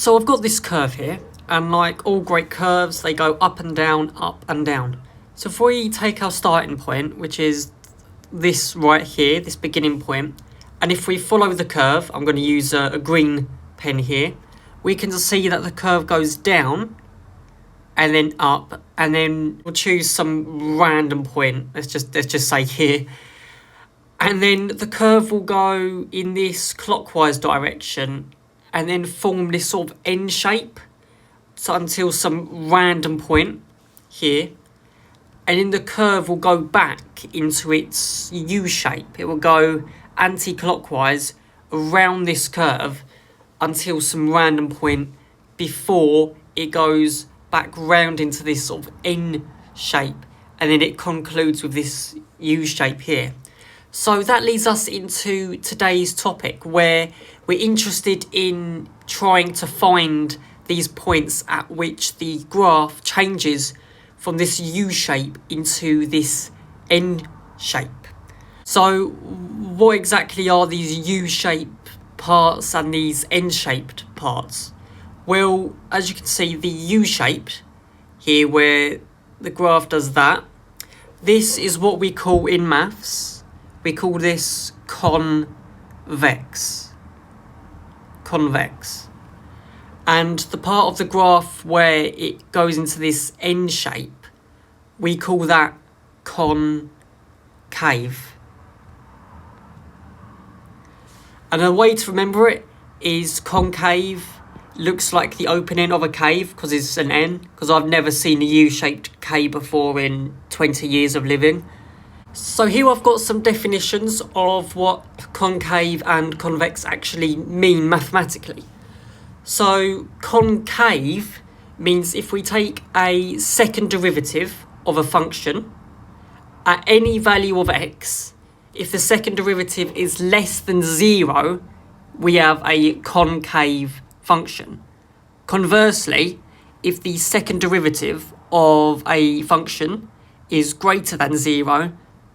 So I've got this curve here, and like all great curves, they go up and down, up and down. So if we take our starting point, which is this right here, this beginning point, and if we follow the curve, I'm going to use a green pen here, we can see that the curve goes down and then up, and then we'll choose some random point, let's just say here, and then the curve will go in this clockwise direction and then form this sort of N shape, so until some random point here, and then the curve will go back into its U shape. It will go anti-clockwise around this curve until some random point before it goes back round into this sort of N shape, and then it concludes with this U shape here. So that leads us into today's topic, where we're interested in trying to find these points at which the graph changes from this U shape into this N shape. So what exactly are these U-shaped parts and these N-shaped parts? Well, as you can see, the U-shaped here, where the graph does that, this is what we call in maths, we call this convex. And the part of the graph where it goes into this N shape, we call that concave. And a way to remember it is concave looks like the opening of a cave because it's an N, because I've never seen a U-shaped cave before in 20 years of living. So here I've got some definitions of what concave and convex actually mean mathematically. So concave means if we take a second derivative of a function at any value of x, if the second derivative is less than 0, we have a concave function. Conversely, if the second derivative of a function is greater than 0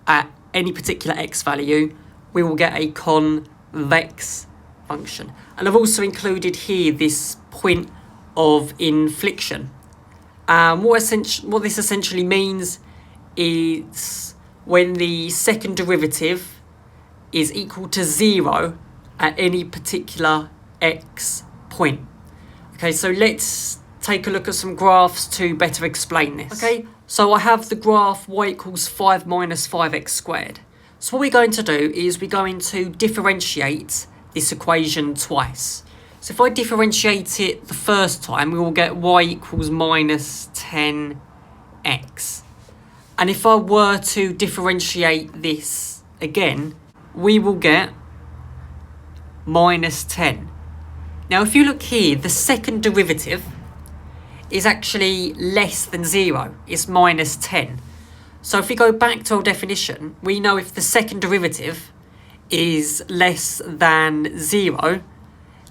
at any particular x value, we will get a convex function. And I've also included here this point of infliction. What this essentially means is when the second derivative is equal to 0 at any particular x point. Okay, so let's take a look at some graphs to better explain this. Okay, so I have the graph y equals 5 minus 5x squared. So what we're going to do is we're going to differentiate this equation twice. So if I differentiate it the first time, we will get y equals minus 10x. And if I were to differentiate this again, we will get minus 10. Now, if you look here, the second derivative is actually less than 0. It's minus 10. So if we go back to our definition, we know if the second derivative is less than 0,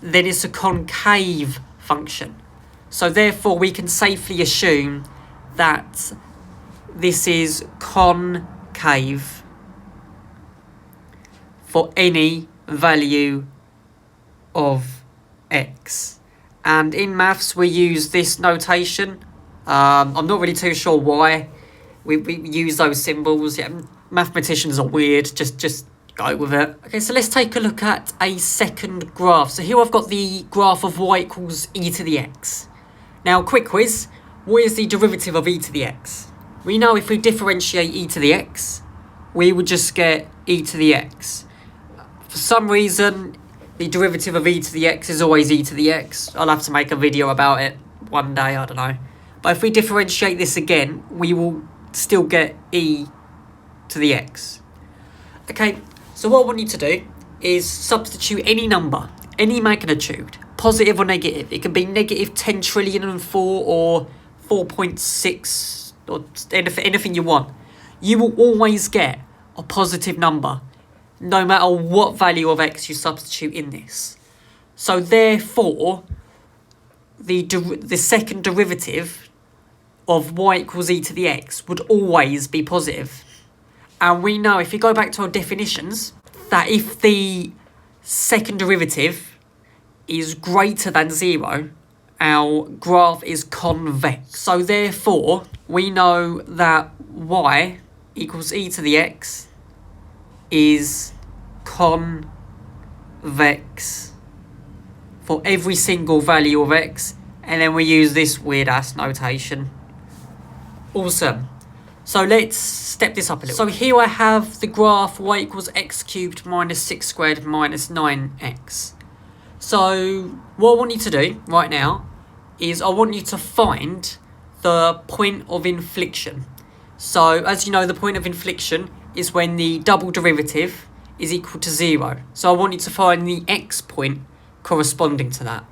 then it's a concave function. So therefore, we can safely assume that this is concave for any value of x. And in maths, we use this notation. I'm not really too sure why we use those symbols. Yeah, mathematicians are weird. Just go with it. Okay, so let's take a look at a second graph. So here I've got the graph of y equals e to the x. Now, quick quiz. What is the derivative of e to the x? We know if we differentiate e to the x, we would just get e to the x. For some reason, the derivative of e to the x is always e to the x. I'll have to make a video about it one day, I don't know. But if we differentiate this again, we will still get e to the x. Okay, so what I want you to do is substitute any number, any magnitude, positive or negative. It can be negative 10 trillion and 4 or 4.6 or anything you want. You will always get a positive number, no matter what value of x you substitute in this. So therefore, the second derivative of y equals e to the x would always be positive. And we know, if you go back to our definitions, that if the second derivative is greater than 0 our graph is convex. So therefore, we know that y equals e to the x is convex for every single value of x, and then we use this weird ass notation. Awesome. So let's step this up a little. So here I have the graph y equals x cubed minus 6 squared minus 9x. So what I want you to do right now is I want you to find the point of infliction. So as you know, the point of infliction is when the double derivative is equal to 0. So I want you to find the x point corresponding to that.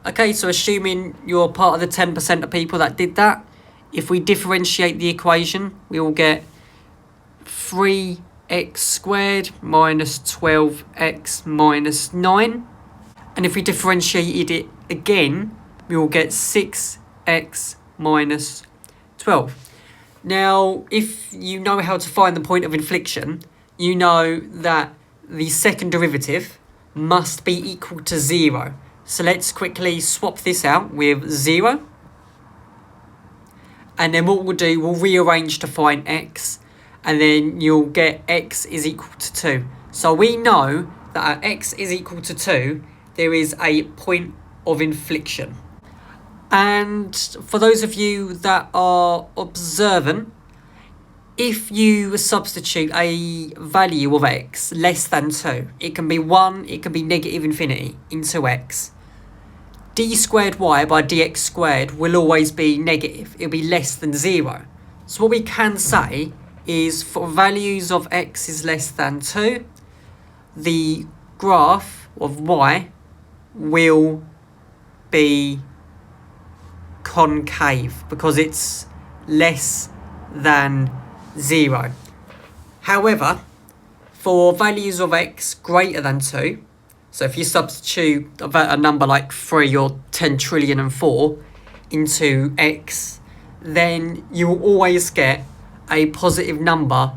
Okay, so assuming you're part of the 10% of people that did that, if we differentiate the equation, we will get 3x squared minus 12x minus 9. And if we differentiated it again, we will get 6x minus 12. Now, if you know how to find the point of infliction, you know that the second derivative must be equal to 0. So let's quickly swap this out with 0. And then what we'll do, we'll rearrange to find x, and then you'll get x is equal to 2. So we know that at x is equal to 2, there is a point of infliction. And for those of you that are observant, if you substitute a value of x less than 2, it can be 1, it can be negative infinity, into x, d squared y by dx squared will always be negative. It'll be less than 0. So what we can say is for values of x is less than 2, the graph of y will be concave because it's less than 0. However, for values of x greater than 2, so if you substitute a number like 3 or 10 trillion and 4 into x, then you will always get a positive number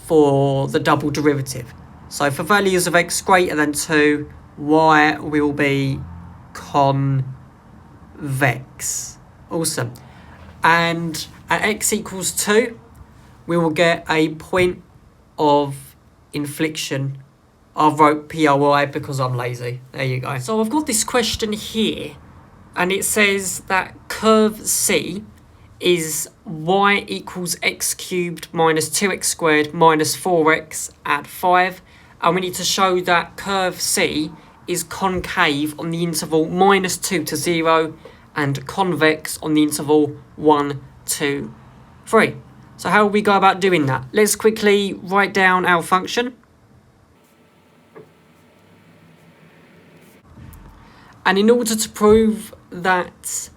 for the double derivative. So for values of x greater than 2, y will be convex. Awesome. And at x equals 2, we will get a point of infliction. I wrote POI because I'm lazy. There you go. So I've got this question here, and it says that curve C is y equals x cubed minus 2x squared minus 4x at 5. And we need to show that curve C is concave on the interval minus 2 to 0 and convex on the interval 1 to 3. So how will we go about doing that? Let's quickly write down our function. And in order to prove that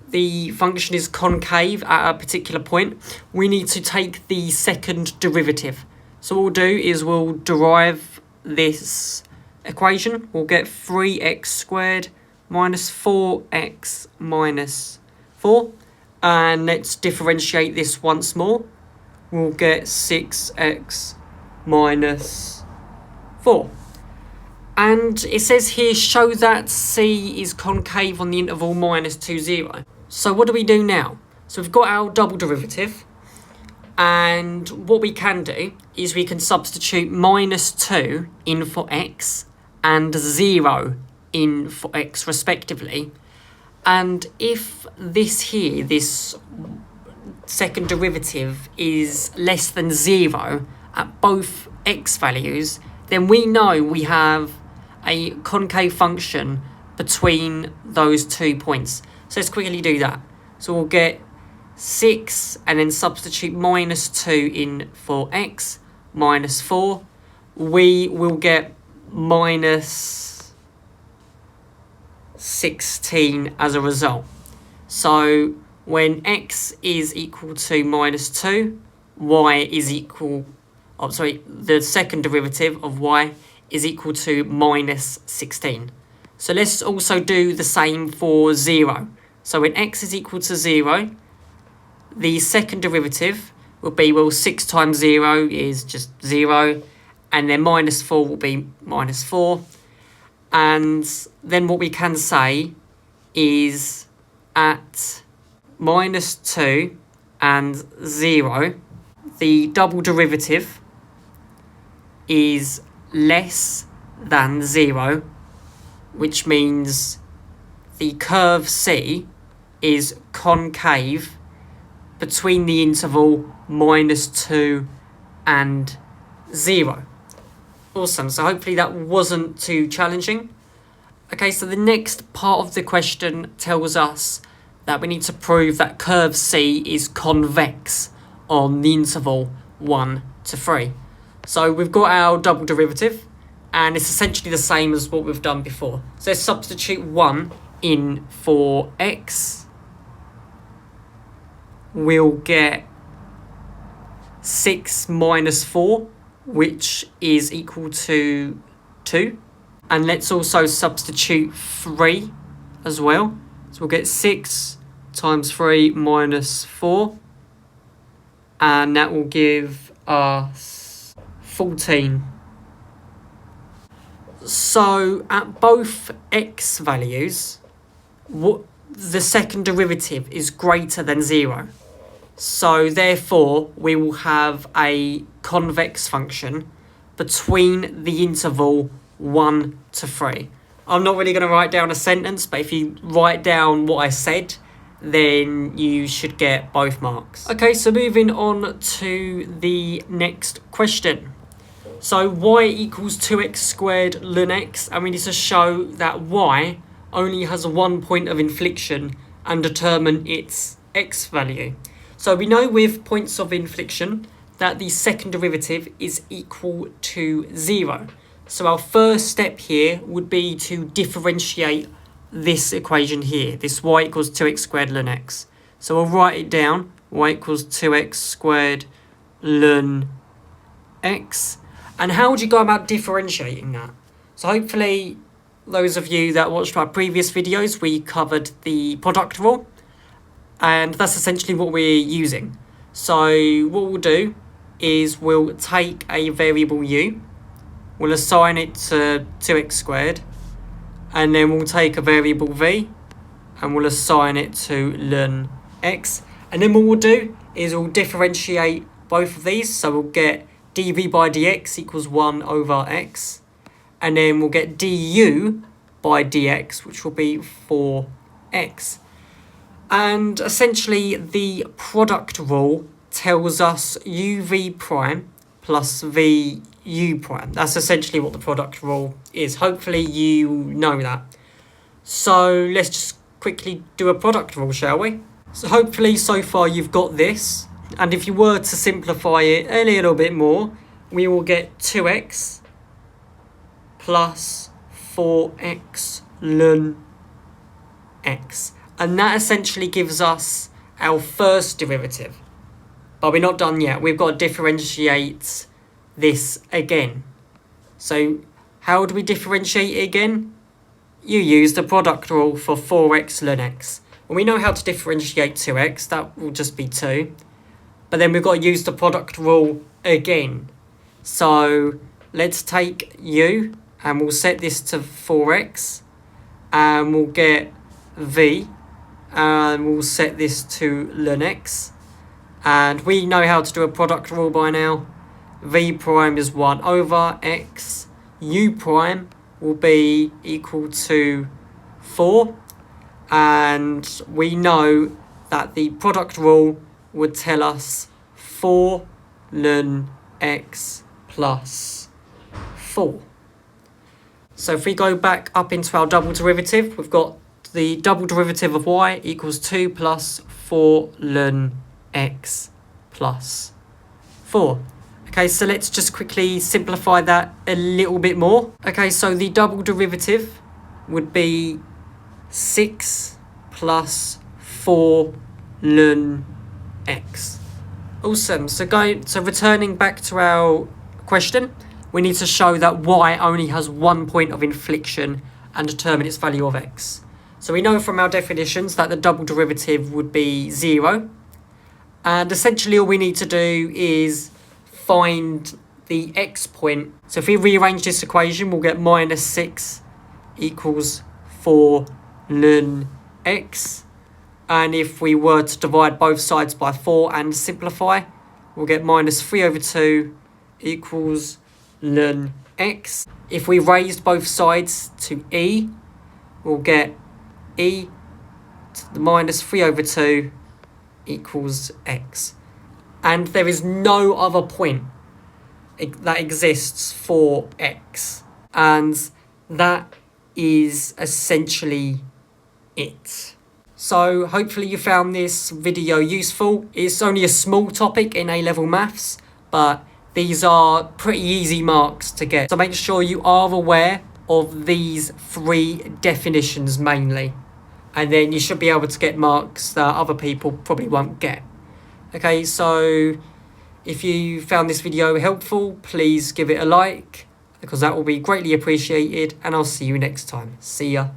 the function is concave at a particular point, we need to take the second derivative. So what we'll do is we'll derive this equation. We'll get 3x squared minus 4x minus 4. And let's differentiate this once more. We'll get 6x minus 4. And it says here, show that C is concave on the interval minus 2, 0. So what do we do now? So we've got our double derivative. And what we can do is we can substitute minus 2 in for x and 0 in for x respectively. And if this here, this second derivative is less than 0 at both x values, then we know we have a concave function between those 2 points. So let's quickly do that. So we'll get 6 and then substitute minus 2 in for x minus 4. We will get minus 16 as a result. So when x is equal to minus 2, y is equal, the second derivative of y is equal to minus 16. So let's also do the same for 0. So when x is equal to 0, the second derivative will be, 6 times 0 is just 0, and then minus 4 will be minus 4. And then what we can say is at -2 and 0, the double derivative is less than 0, which means the curve C is concave between the interval -2 and 0. Awesome, so hopefully that wasn't too challenging. Okay, so the next part of the question tells us that we need to prove that curve C is convex on the interval 1 to 3. So we've got our double derivative, and it's essentially the same as what we've done before. So let's substitute 1 in for x. We'll get 6 minus 4, which is equal to 2. And let's also substitute 3 as well. So we'll get 6 times 3 minus 4. And that will give us 14. So at both x values, the second derivative is greater than 0. So therefore, we will have a convex function between the interval 1 to 3. I'm not really going to write down a sentence, but if you write down what I said, then you should get both marks. Okay, so moving on to the next question. So y equals 2x squared ln x, and we need to show that y only has 1 point of infliction and determine its x value. So we know with points of infliction that the second derivative is equal to 0. So our first step here would be to differentiate this equation here, this y equals 2x squared ln x. So we'll write it down, y equals 2x squared ln x. And how would you go about differentiating that? So hopefully those of you that watched my previous videos, we covered the product rule. And that's essentially what we're using. So what we'll do is we'll take a variable u, we'll assign it to 2x squared, and then we'll take a variable v, and we'll assign it to ln x. And then what we'll do is we'll differentiate both of these. So we'll get dv by dx equals 1 over x. And then we'll get du by dx, which will be 4x. And essentially the product rule tells us uv prime plus vu prime. That's essentially what the product rule is. Hopefully you know that. So let's just quickly do a product rule, shall we? So hopefully so far you've got this. And if you were to simplify it a little bit more, we will get 2x plus 4x ln x. And that essentially gives us our first derivative. But we're not done yet. We've got to differentiate this again. So how do we differentiate it again? You use the product rule for 4x ln x. And we know how to differentiate 2x. That will just be 2. But then we've got to use the product rule again. So let's take u and we'll set this to 4x. And we'll get v. And we'll set this to ln x. And we know how to do a product rule by now. V prime is 1 over x. U prime will be equal to 4. And we know that the product rule would tell us 4 ln x plus 4. So if we go back up into our double derivative, we've got the double derivative of y equals 2 plus 4 ln x plus 4. Okay, so let's just quickly simplify that a little bit more. Okay, so the double derivative would be 6 plus 4 ln x. Awesome. So returning back to our question, we need to show that y only has 1 point of infliction and determine its value of x. So we know from our definitions that the double derivative would be 0. And essentially all we need to do is find the x point. So if we rearrange this equation, we'll get -6 equals 4 ln x. And if we were to divide both sides by 4 and simplify, we'll get minus 3 over 2 equals ln x. If we raised both sides to e, we'll get e to the minus 3 over 2 equals x. And there is no other point that exists for x. And that is essentially it. So hopefully you found this video useful. It's only a small topic in A-level maths, but these are pretty easy marks to get. So make sure you are aware of these 3 definitions mainly. And then you should be able to get marks that other people probably won't get. Okay, so if you found this video helpful, please give it a like, because that will be greatly appreciated, and I'll see you next time. See ya.